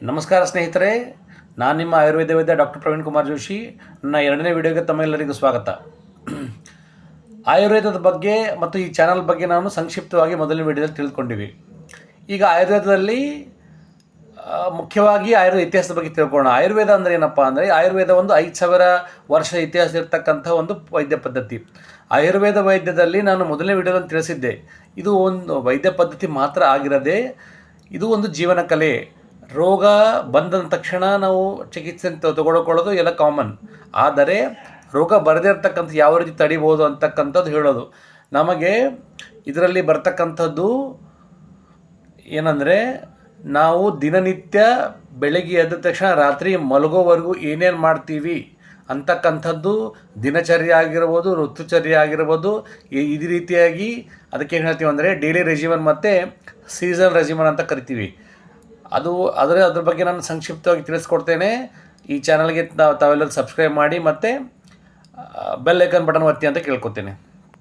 ನಮಸ್ಕಾರ ಸ್ನೇಹಿತರೆ, ನಾನು ನಿಮ್ಮ ಆಯುರ್ವೇದ ವೈದ್ಯ ಡಾಕ್ಟರ್ ಪ್ರವೀಣ್ ಕುಮಾರ್ ಜೋಶಿ. ನನ್ನ ಎರಡನೇ ವಿಡಿಯೋಗೆ ತಮ್ಮೆಲ್ಲರಿಗೂ ಸ್ವಾಗತ. ಆಯುರ್ವೇದದ ಬಗ್ಗೆ ಮತ್ತು ಈ ಚಾನಲ್ ಬಗ್ಗೆ ನಾನು ಸಂಕ್ಷಿಪ್ತವಾಗಿ ಮೊದಲನೇ ವಿಡಿಯೋದಲ್ಲಿ ತಿಳ್ಕೊಂಡಿವಿ. ಈಗ ಆಯುರ್ವೇದದಲ್ಲಿ ಮುಖ್ಯವಾಗಿ ಆಯುರ್ವೇದ ಇತಿಹಾಸದ ಬಗ್ಗೆ ತಿಳ್ಕೊಳ್ಳೋಣ. ಆಯುರ್ವೇದ ಅಂದರೆ ಏನಪ್ಪ ಅಂದರೆ, ಆಯುರ್ವೇದ ಒಂದು 5000 ವರ್ಷ ಇತಿಹಾಸ ಇರತಕ್ಕಂಥ ಒಂದು ವೈದ್ಯ ಪದ್ಧತಿ. ಆಯುರ್ವೇದ ವೈದ್ಯದಲ್ಲಿ ನಾನು ಮೊದಲನೇ ವಿಡಿಯೋದಲ್ಲಿ ತಿಳಿಸಿದ್ದೆ, ಇದು ಒಂದು ವೈದ್ಯ ಪದ್ಧತಿ ಮಾತ್ರ ಆಗಿರದೆ ಇದು ಒಂದು ಜೀವನ ಕಲೆ. ರೋಗ ಬಂದ ತಕ್ಷಣ ನಾವು ಚಿಕಿತ್ಸೆ ತಗೊಳ್ಕೊಳ್ಳೋದು ಎಲ್ಲ ಕಾಮನ್. ಆದರೆ ರೋಗ ಬರದೇ ಇರತಕ್ಕಂಥ ಯಾವ ರೀತಿ ತಡಿಬೋದು ಅಂತಕ್ಕಂಥದ್ದು ಹೇಳೋದು. ನಮಗೆ ಇದರಲ್ಲಿ ಬರ್ತಕ್ಕಂಥದ್ದು ಏನಂದರೆ, ನಾವು ದಿನನಿತ್ಯ ಬೆಳಗ್ಗೆ ಎದ್ದ ತಕ್ಷಣ ರಾತ್ರಿ ಮಲಗೋವರೆಗೂ ಏನೇನು ಮಾಡ್ತೀವಿ ಅಂತಕ್ಕಂಥದ್ದು ದಿನಚರ್ಯ ಆಗಿರ್ಬೋದು, ಋತುಚರ್ಯ ಆಗಿರ್ಬೋದು. ಈ ರೀತಿಯಾಗಿ ಅದಕ್ಕೆ ಏನು ಹೇಳ್ತೀವಿ ಅಂದರೆ ಡೈಲಿ ರೆಜಿಮನ್ ಮತ್ತು ಸೀಸನ್ ರೆಜಿಮನ್ ಅಂತ ಕರಿತೀವಿ. ಅದ್ರ ಬಗ್ಗೆ ನಾನು ಸಂಕ್ಷಿಪ್ತವಾಗಿ ತಿಳಿಸ್ಕೊಡ್ತೇನೆ. ಈ ಚಾನಲ್ಗೆ ತಾವೆಲ್ಲರೂ ಸಬ್ಸ್ಕ್ರೈಬ್ ಮಾಡಿ ಮತ್ತು ಬೆಲ್ ಐಕಾನ್ ಬಟನ್ ಒತ್ತಿ ಅಂತ ಕೇಳ್ಕೊತೇನೆ.